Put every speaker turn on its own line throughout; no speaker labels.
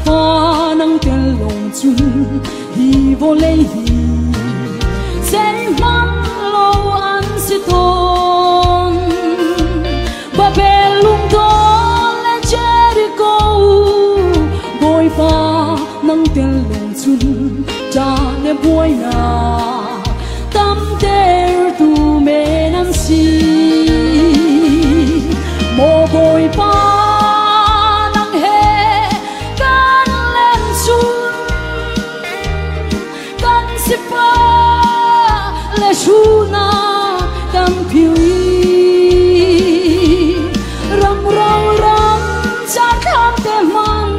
pha nang tel long chun hi vô lei hi sei man lo an si ton ba belung ton le Jericho boy pha nang tel long chun cha ne boy na tam ter tu me nan si mo boy pha Shuna tam phiêu ram rau ram cha kham te man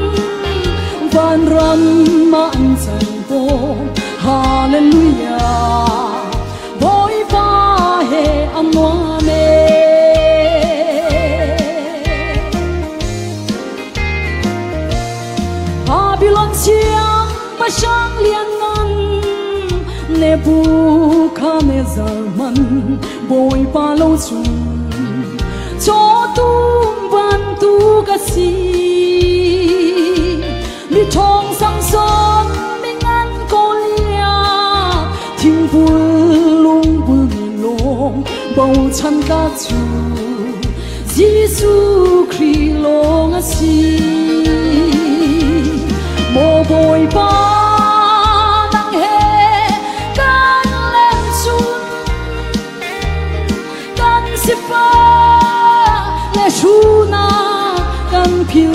van ram man san po hallelujah boy pa he amwa me Babylon chiang pa sang lian ngan Nebuchadnezzar man boy pa lo chun cho tum ban tu ka si mi thong sang son mi ngan ko lia thing bul lung bul mi long bầu chan ka chu Jesus Christ long a si mo boy pa le shuna kan phiêu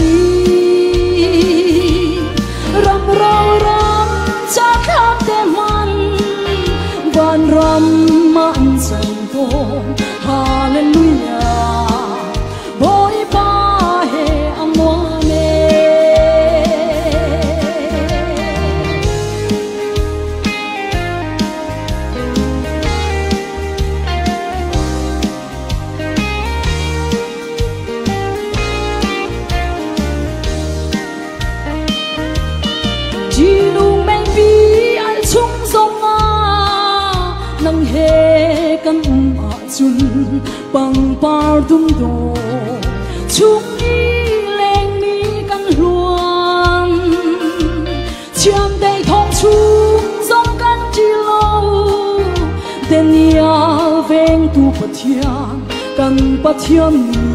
ram rau ram cha kham te man van ram man san to hallelujah boy pa he amwa me nang he kan chun pang par dum do chung ni leng ni kan luang chiam dei thong chung song kan chi lo den nia veng tu pathian kan pathian ni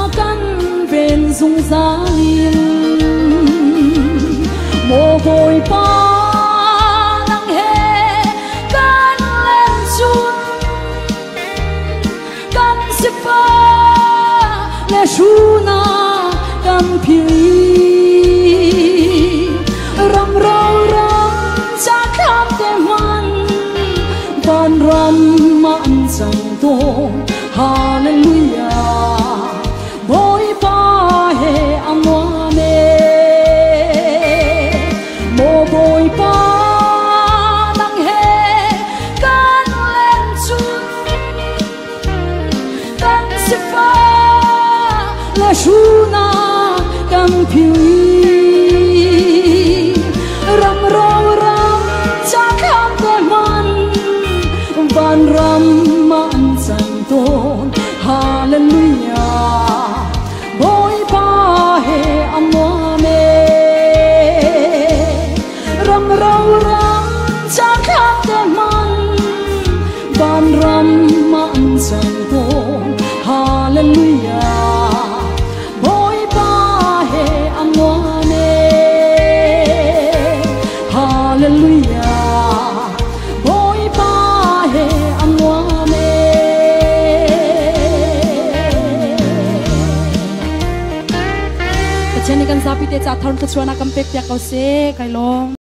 a kan ven sung za lin mo boy pa le shuna kam phiêu ram rau ram cha kham te man van ram man sang to hallelujah boy pa he amwa me mo boy pa nang he kan len chun kan se fa le shuna kam phiêu ram rau ram cha kham te man van ram man san ton hallelujah boy pa he amwa me ram rau ram cha kham te man van ram man san ton hallelujah Jadi kan sapi dia cathon kecuali nak kempek dia kau se kai long.